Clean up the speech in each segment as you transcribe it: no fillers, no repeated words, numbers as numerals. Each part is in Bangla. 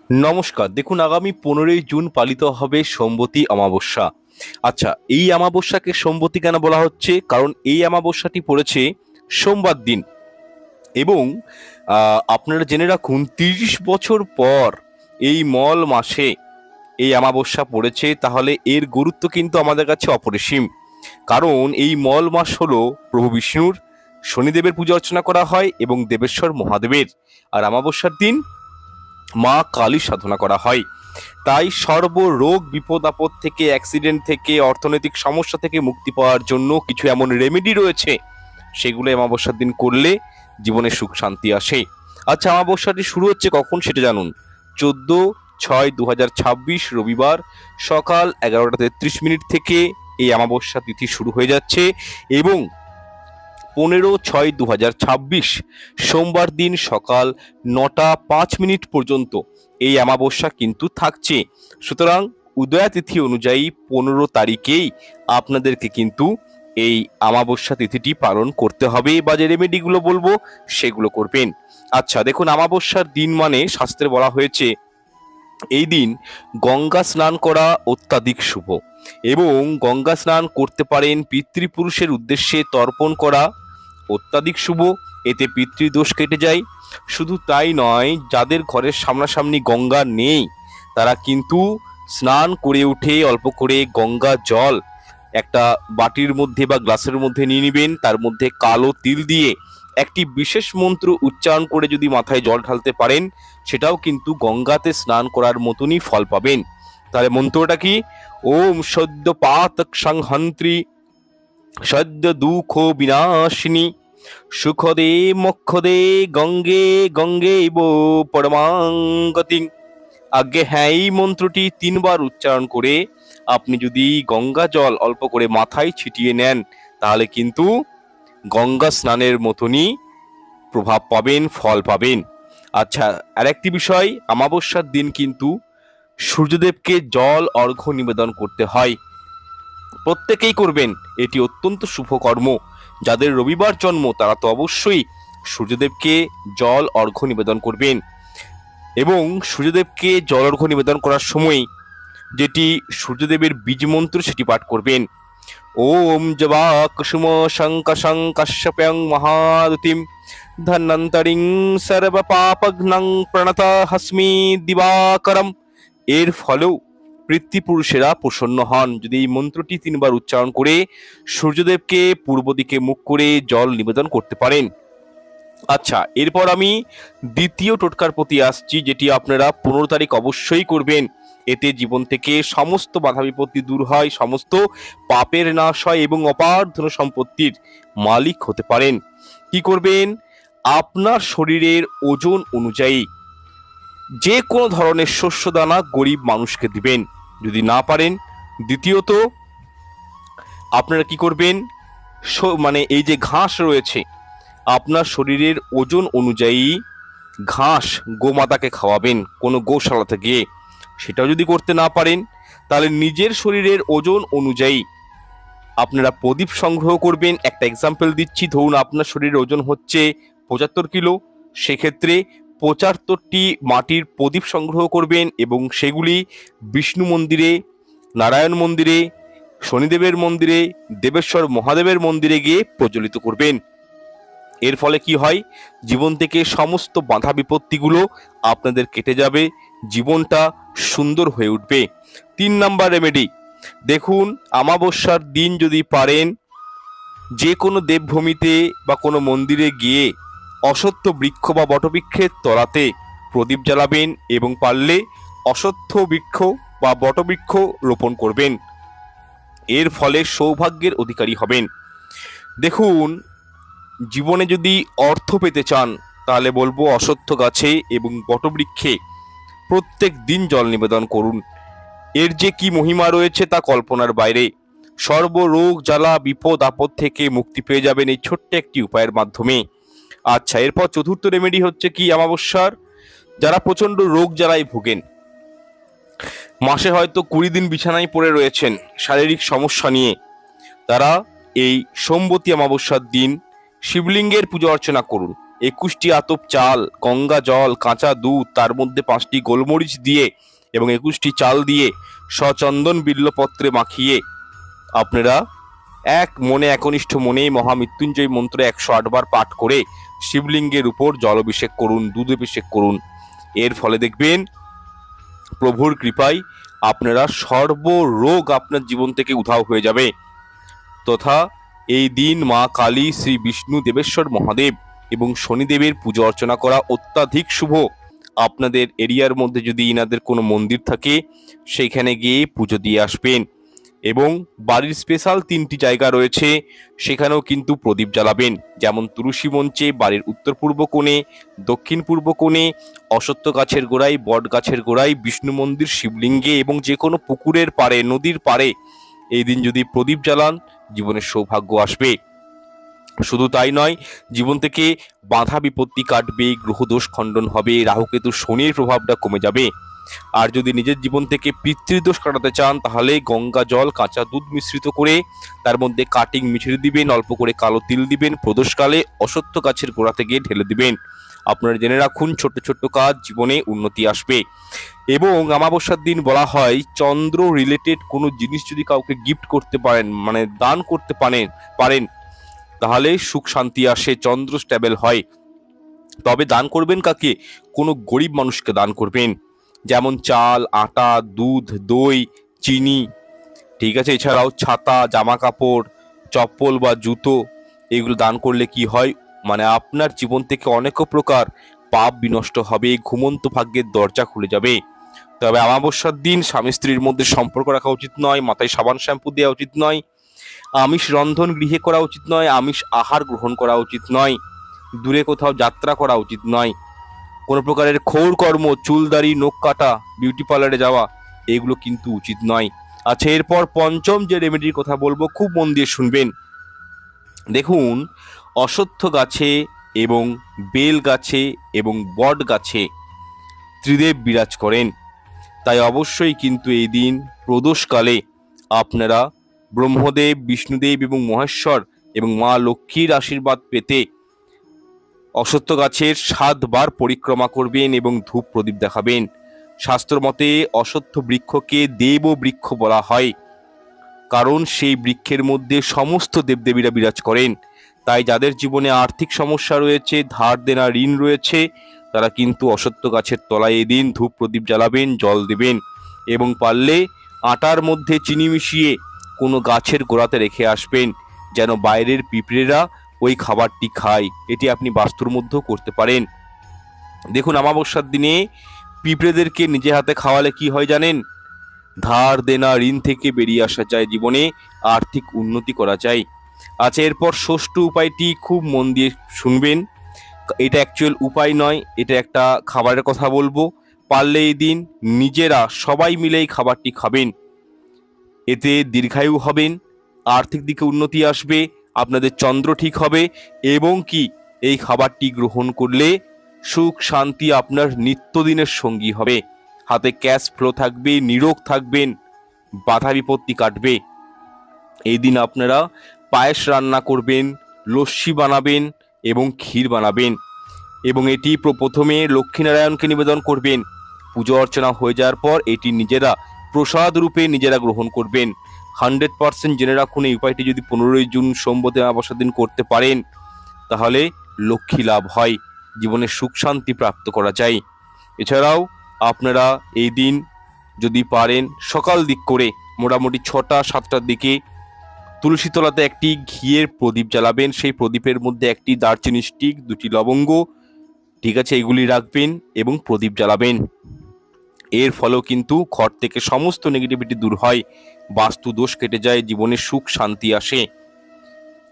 নমস্কার। দেখুন, আগামী 15ই জুন পালিত হবে সোমবতী অমাবস্যা। আচ্ছা, এই অমাবস্যাকে সোমবতী কেন বলা হচ্ছে? কারণ এই অমাবস্যাটি পড়েছে সোমবার দিন। এবং আপনারা জেনে রাখুন, 30 বছর পর এই মল মাসে এই অমাবস্যা পড়েছে। তাহলে এর গুরুত্ব কিন্তু আমাদের কাছে অপরিসীম। কারণ এই মল মাস হলো প্রভু বিষ্ণুর, শনিদেবের পূজা অর্চনা করা হয় এবং দেবেশ্বর মহাদেবের। আর অমাবস্যার দিন মা কালী সাধনা করা হয়। তাই সর্বরোগ বিপদ আপদ থেকে, অ্যাক্সিডেন্ট থেকে, অর্থনৈতিক সমস্যা থেকে মুক্তি পাওয়ার জন্য কিছু এমন রেমেডি রয়েছে, সেগুলো অমাবস্যার দিন করলে জীবনে সুখ শান্তি আসে। আচ্ছা, অমাবস্যাটি শুরু হচ্ছে কখন সেটা জানুন। 14/6/2026 রবিবার সকাল 11টা 33 মিনিট থেকে এই অমাবস্যা তিথি শুরু হয়ে যাচ্ছে এবং 15/6/2026 সোমবার দিন সকাল 9টা 5 মিনিট পর্যন্ত এই অমাবস্যা কিন্তু থাকছে। সুতরাং উদয়া তিথি অনুযায়ী 15 তারিখেই আপনাদেরকে কিন্তু এই অমাবস্যা তিথিটি পালন করতে হবে, বা যে রেমেডিগুলো বলবো সেগুলো করবেন। আচ্ছা দেখুন, অমাবস্যার দিন মানে শাস্ত্রে বলা হয়েছে এই দিন গঙ্গা স্নান করা অত্যাধিক শুভ, এবং গঙ্গা স্নান করতে পারেন পিতৃপুরুষের উদ্দেশ্যে তর্পণ করা অত্যাধিক শুভ। এতে পিতৃদোষ কেটে যায়। শুধু তাই নয়, যাদের ঘরের সামনাসামনি গঙ্গা নেই তারা কিন্তু স্নান করে উঠে অল্প করে গঙ্গা জল একটা বাটির মধ্যে বা গ্লাসের মধ্যে নিয়ে নেবেন। তার মধ্যে কালো তিল দিয়ে একটি বিশেষ মন্ত্র উচ্চারণ করে যদি মাথায় জল ঢালতে পারেন, সেটাও কিন্তু গঙ্গাতে স্নান করার মতনই ফল পাবেন। তাহলে মন্ত্রটা কি? ওম সদ্য পাতক সংহন্ত্রী সদ্য দুঃখ বিনাশিনী সুখদে মোক্ষদে গঙ্গে গঙ্গে পরমাঙ্গতি। আগে হ্যাঁ, এই মন্ত্রটি 3বার উচ্চারণ করে আপনি যদি গঙ্গা জল অল্প করে মাথায় ছিটিয়ে নেন, তাহলে কিন্তু গঙ্গা স্নানের মতনই প্রভাব পাবেন, ফল পাবেন। আচ্ছা, আরেকটি বিষয়, অমাবস্যার দিন কিন্তু সূর্যদেবকে জল অর্ঘ্য নিবেদন করতে হয়। প্রত্যেকেই করবেন, এটি অত্যন্ত শুভ কর্ম। যাদের রবিবার জন্ম তারা তো অবশ্যই সূর্যদেবকে জল অর্ঘ্য নিবেদন করবেন, এবং সূর্যদেবকে জল অর্ঘ্য নিবেদন করার সময় যেটি সূর্যদেবের বীজ মন্ত্র সেটি পাঠ করবেন। ওম জবা কুসুম শঙ্কশং কাশ্যপ্যং মহাদুতিম ধন্বন্তরিং সর্ব পাপঘ্নং প্রণত হস্মি দিবাকরম। এর ফলেও পিতৃপুরুষেরা প্রসন্ন হন যদি এই মন্ত্রটি 3বার উচ্চারণ করে সূর্যদেবকে পূর্ব দিকে মুখ করে জল নিবেদন করতে পারেন। আচ্ছা, এরপর আমি দ্বিতীয় টোটকার প্রতি আসছি, যেটি আপনারা 15 তারিখ অবশ্যই করবেন। এতে জীবন থেকে সমস্ত বাধা বিপত্তি দূর হয়, সমস্ত পাপের নাশ হয় এবং অপার ধন সম্পত্তির মালিক হতে পারেন। কি করবেন? আপনার শরীরের ওজন অনুযায়ী যে কোনো ধরনের শস্য দানা গরিব মানুষকে দিবেন। যদি না পারেন, দ্বিতীয়ত আপনারা কি করবেন? মানে এই যে ঘাস রয়েছে, আপনার শরীরের ওজন অনুযায়ী ঘাস গোমাতাকে খাওয়াবেন কোনো গোশালাতে গিয়ে। সেটাও যদি করতে না পারেন, তাহলে নিজের শরীরের ওজন অনুযায়ী আপনারা প্রদীপ সংগ্রহ করবেন। একটা এক্সাম্পল দিচ্ছি, ধরুন আপনার শরীরের ওজন হচ্ছে 75 কিলো, সেক্ষেত্রে 75টি মাটির প্রদীপ সংগ্রহ করবেন এবং সেগুলি বিষ্ণু মন্দিরে, নারায়ণ মন্দিরে, শনিদেবের মন্দিরে, দেবেশ্বর মহাদেবের মন্দিরে গিয়ে প্রজ্বলিত করবেন। এর ফলে কি হয়? জীবন থেকে সমস্ত বাধা বিপত্তিগুলো আপনাদের কেটে যাবে, জীবনটা সুন্দর হয়ে উঠবে। 3 নাম্বার রেমেডি, দেখুন অমাবস্যার দিন যদি পারেন যে কোনো দেবভূমিতে বা কোনো মন্দিরে গিয়ে অশ্বত্থ বৃক্ষ বা বটবৃক্ষের তলাতে প্রদীপ জ্বালাবেন এবং পারলে অশ্বত্থ বৃক্ষ বা বটবৃক্ষ রোপণ করবেন। এর ফলে সৌভাগ্যের অধিকারী হবেন। দেখুন, জীবনে যদি অর্থ পেতে চান তাহলে বলবো অশ্বত্থ গাছে এবং বটবৃক্ষে প্রত্যেক দিন জল নিবেদন করুন। এর যে কি মহিমা রয়েছে তা কল্পনার বাইরে। সর্বরোগ জ্বালা বিপদ আপদ থেকে মুক্তি পেয়ে যাবেন এই ছোট্ট একটি উপায়ের মাধ্যমে। আচ্ছা, এরপর চতুর্থ রেমেডি হচ্ছে কি অমাবস্যার, যারা প্রচন্ড রোগ জ্বালায় ভোগেন, মাসে হয়তো 20 দিন বিছানায় পড়ে রয়েছেন শারীরিক সমস্যা নিয়ে, তারা এই সোমবতী অমাবস্যার দিন শিবলিঙ্গের পূজা অর্চনা করুন। 21টি আতপ চাল, গঙ্গা জল, কাঁচা দুধ, তার মধ্যে 5টি গোলমরিচ দিয়ে এবং 21টি চাল দিয়ে সচন্দন বিল্লপত্রে মাখিয়ে আপনারা এক মনে একনিষ্ঠ মনে মহামৃত্যুঞ্জয় মন্ত্র 108 বার পাঠ করে শিবলিঙ্গের উপর জলাভিষেক করুন, দুধ অভিষেক করুন। এর ফলে দেখবেন প্রভুর কৃপায় আপনারা সর্বরোগ আপনার জীবন থেকে উধাও হয়ে যাবে। তথা এই দিন মা কালী, শ্রী বিষ্ণু, দেবেশ্বর মহাদেব এবং শনিদেবের পুজো অর্চনা করা অত্যাধিক শুভ। আপনাদের এরিয়ার মধ্যে যদি ইনাদের কোনো মন্দির থাকে সেইখানে গিয়ে পুজো দিয়ে আসবেন। এবং বাড়ির স্পেশাল 3টি জায়গা রয়েছে, সেখানেও কিন্তু প্রদীপ জ্বালাবেন। যেমন তুলসী মঞ্চে, বাড়ির উত্তর পূর্ব কোণে, দক্ষিণ পূর্ব কোণে, অশ্বত্থ গাছের গোড়ায়, বট গাছের গোড়ায়, বিষ্ণু মন্দির, শিবলিঙ্গে এবং যে কোনো পুকুরের পাড়ে, নদীর পাড়ে এই দিন যদি প্রদীপ জ্বালান জীবনের সৌভাগ্য আসবে। শুধু তাই নয়, জীবন থেকে বাধা বিপত্তি কাটবে, গ্রহদোষ খণ্ডন হবে, রাহুকেতু শনির প্রভাবটা কমে যাবে। আর যদি নিজের জীবন থেকে পিতৃদোষ কাটাতে চান তাহলে গঙ্গা জল, কাঁচা দুধ মিশ্রিত করে তার মধ্যে কাটিং মিশিয়ে দিবেন, অল্প করে কালো তিল দিবেন, প্রদোষকালে অশ্বত্থ গাছের গোড়া থেকে ঢেলে দিবেন। আপনারা জেনে রাখুন, ছোট্ট ছোট্ট কাজ জীবনে উন্নতি আসবে। এবং অমাবস্যার দিন বলা হয় চন্দ্র রিলেটেড কোনো জিনিস যদি কাউকে গিফট করতে পারেন, মানে দান করতে পারেন তাহলে সুখ শান্তি আসে, চন্দ্র স্টেবল হয়। তবে দান করবেন কাকে? কোনো গরিব মানুষকে দান করবেন, যেমন চাল, আটা, দুধ, দই, চিনি, ঠিক আছে। এছাড়াও ছাতা, জামা কাপড়, চপ্পল বা জুতো, এগুলো দান করলে কি হয়, মানে আপনার জীবন থেকে অনেক প্রকার পাপ বিনষ্ট হবে, ঘুমন্ত ভাগ্যের দরজা খুলে যাবে। তবে অমাবস্যার দিন স্বামী স্ত্রীর মধ্যে সম্পর্ক রাখা উচিত নয়, মাথায় সাবান শ্যাম্পু দেওয়া উচিত নয়, আমিষ রন্ধন গৃহে করা উচিত নয়, আমিষ আহার গ্রহণ করা উচিত নয়, দূরে কোথাও যাত্রা করা উচিত নয়, কোনো প্রকারের ক্ষৌর কর্ম, চুলদাড়ি, নখ কাটা, বিউটি পার্লারে যাওয়া এগুলো কিন্তু উচিত নয়। আচ্ছা, এরপর পঞ্চম যে রেমেডির কথা বলবো, খুব মন দিয়ে শুনবেন। দেখুন, অশ্বত্থ গাছে এবং বেল গাছে এবং বট গাছে ত্রিদেব বিরাজ করেন। তাই অবশ্যই কিন্তু এই দিন প্রদোষকালে আপনারা ব্রহ্মদেব, বিষ্ণুদেব এবং মহেশ্বর এবং মা লক্ষ্মীর আশীর্বাদ পেতে অশ্বত্থ গাছের 7 বার পরিক্রমা করবেন এবং ধূপ প্রদীপ দেখাবেন। শাস্ত্র মতে অশ্বত্থ বৃক্ষকে দেব বৃক্ষ বলা হয়, কারণ সেই বৃক্ষের মধ্যে সমস্ত দেবদেবীরা বিরাজ করেন। তাই যাদের জীবনে আর্থিক সমস্যা রয়েছে, ধার দেনা, ঋণ রয়েছে, তারা কিন্তু অশ্বত্থ গাছের তলায় এই দিন ধূপ প্রদীপ জ্বালাবেন, জল দেবেন এবং পারলে আটার মধ্যে চিনি মিশিয়ে কোনো গাছের গোড়াতে রেখে আসবেন, যেন বাইরের পিঁপড়েরা ওই খাবারটি খায়। এটি আপনি বাস্তুর মধ্যেও করতে পারেন। দেখুন, অমাবস্যার দিনে পিঁপড়েদেরকে নিজে হাতে খাওয়ালে কি হয় জানেন? ধার দেনা, ঋণ থেকে বেরিয়ে আসা যায়, জীবনে আর্থিক উন্নতি করা যায়। আচ্ছা, এরপর ষষ্ঠ উপায়টি খুব মন দিয়ে শুনবেন। এটা অ্যাকচুয়াল উপায় নয়, এটা একটা খাবারের কথা বলবো। পারলে এই দিন নিজেরা সবাই মিলে এই খাবারটি খাবেন, এতে দীর্ঘায়ু হবেন, আর্থিক দিকে উন্নতি আসবে, আপনাদের চন্দ্র ঠিক হবে এবং কি এই খাবারটি গ্রহণ করলে সুখ শান্তি আপনার নিত্যদিনের সঙ্গী হবে, হাতে ক্যাশ ফ্লো থাকবে, নিরোগ থাকবেন, বাধা বিপত্তি কাটবে। এই দিন আপনারা পায়েস রান্না করবেন, লস্যি বানাবেন এবং ক্ষীর বানাবেন এবং এটি প্রথমে লক্ষ্মীনারায়ণকে নিবেদন করবেন। পুজো অর্চনা হয়ে যাওয়ার পর এটি নিজেরা প্রসাদ রূপে নিজেরা গ্রহণ করবেন। 100% জেনে রাখুন, এই উপায়টি যদি 15ই জুন সোমবারে অমাবস্যার দিন করতে পারেন তাহলে লক্ষ্মী লাভ হয়, জীবনে সুখ শান্তি প্রাপ্ত করা যায়। এছাড়াও আপনারা এই দিন যদি পারেন সকাল দিক করে মোটামুটি 6টা 7টার দিকে তুলসী তলাতে একটি ঘিয়ের প্রদীপ জ্বালাবেন। সেই প্রদীপের মধ্যে একটি দারচিনি স্টিক, 2টি লবঙ্গ, ঠিক আছে, এগুলি রাখবেন এবং প্রদীপ জ্বালাবেন। এর ফলেও কিন্তু ঘর থেকে সমস্ত নেগেটিভিটি দূর হয়, বাস্তু দোষ কেটে যায়, জীবনে সুখ শান্তি আসে।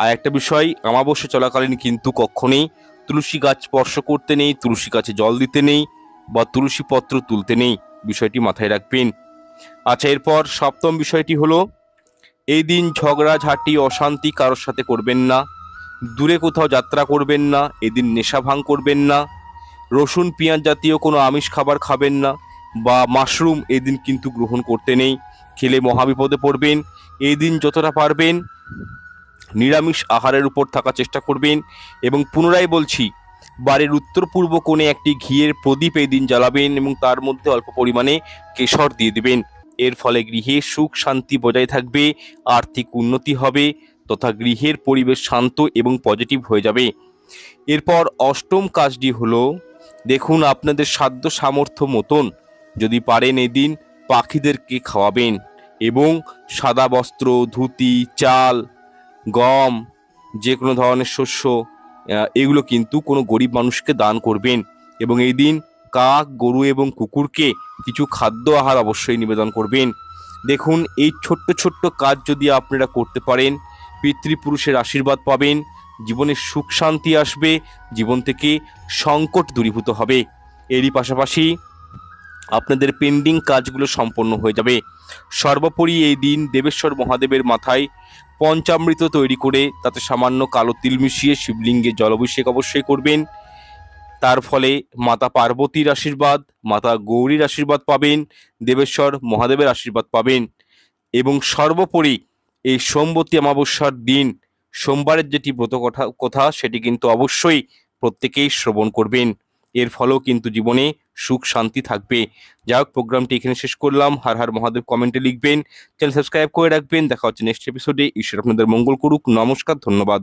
আর একটা বিষয়, অমাবস্যা চলাকালীন কিন্তু কখনোই তুলসী গাছ স্পর্শ করতে নেই, তুলসী গাছে জল দিতে নেই বা তুলসী পত্র তুলতে নেই, বিষয়টি মাথায় রাখবেন। আচ্ছা, এরপর সপ্তম বিষয়টি হলো, এই দিন ঝগড়াঝাঁটি অশান্তি কারোর সাথে করবেন না, দূরে কোথাও যাত্রা করবেন না, এদিন নেশা ভাঙ করবেন না, রসুন পেঁয়াজ জাতীয় কোনো আমিষ খাবার খাবেন না বা মাশরুম এদিন কিন্তু গ্রহণ করতে নেই, খেলে মহাবিপদে পড়বেন। এই দিন যতটা পারবেন নিরামিষ আহারের উপর থাকার চেষ্টা করবেন এবং পুনরায় বলছি, বাড়ির উত্তর পূর্ব কোণে একটি ঘিয়ের প্রদীপ এই দিন জ্বালাবেন এবং তার মধ্যে অল্প পরিমাণে কেশর দিয়ে দেবেন। এর ফলে গৃহে সুখ শান্তি বজায় থাকবে, আর্থিক উন্নতি হবে তথা গৃহের পরিবেশ শান্ত এবং পজিটিভ হয়ে যাবে। এরপর অষ্টম কাজটি হলো, দেখুন আপনাদের সাধ্য সামর্থ্য মতন যদি পারেন এদিন পাখিদেরকে খাওয়াবেন এবং সাদা বস্ত্র, ধুতি, চাল, গম, যে কোনো ধরনের শস্য এগুলো কিন্তু কোনো গরিব মানুষকে দান করবেন এবং এই দিন কাক, গরু এবং কুকুরকে কিছু খাদ্য আহার অবশ্যই নিবেদন করবেন। দেখুন এই ছোট্ট ছোট্ট কাজ যদি আপনারা করতে পারেন, পিতৃপুরুষের আশীর্বাদ পাবেন, জীবনে সুখ শান্তি আসবে, জীবন থেকে সংকট দূরীভূত হবে। এরই পাশাপাশি আপনাদের পেন্ডিং কাজগুলো সম্পন্ন হয়ে যাবে। সর্বোপরি এই দিন দেবেশ্বর মহাদেবের মাথায় পঞ্চামৃত তৈরি করে তাতে সামান্য কালো তিল মিশিয়ে শিবলিঙ্গে জলাভিষেক অবশ্যই করবেন। তার ফলে মাতা পার্বতীর আশীর্বাদ, মাতা গৌরীর আশীর্বাদ পাবেন, দেবেশ্বর মহাদেবের আশীর্বাদ পাবেন এবং সর্বোপরি এই সোমবতী অমাবস্যার দিন সোমবারের যেটি ব্রত কথা সেটি কিন্তু অবশ্যই প্রত্যেকেই শ্রবণ করবেন। এর ফলেও কিন্তু জীবনে সুখ শান্তি থাকবে। যাই হোক, প্রোগ্রামটি এখানে শেষ করলাম। হর হর মহাদেব কমেন্টে লিখবেন, চ্যানেল সাবস্ক্রাইব করে রাখবেন। দেখা হচ্ছে নেক্সট এপিসোডে। ঈশ্বর আপনাদের মঙ্গল করুক। নমস্কার, ধন্যবাদ।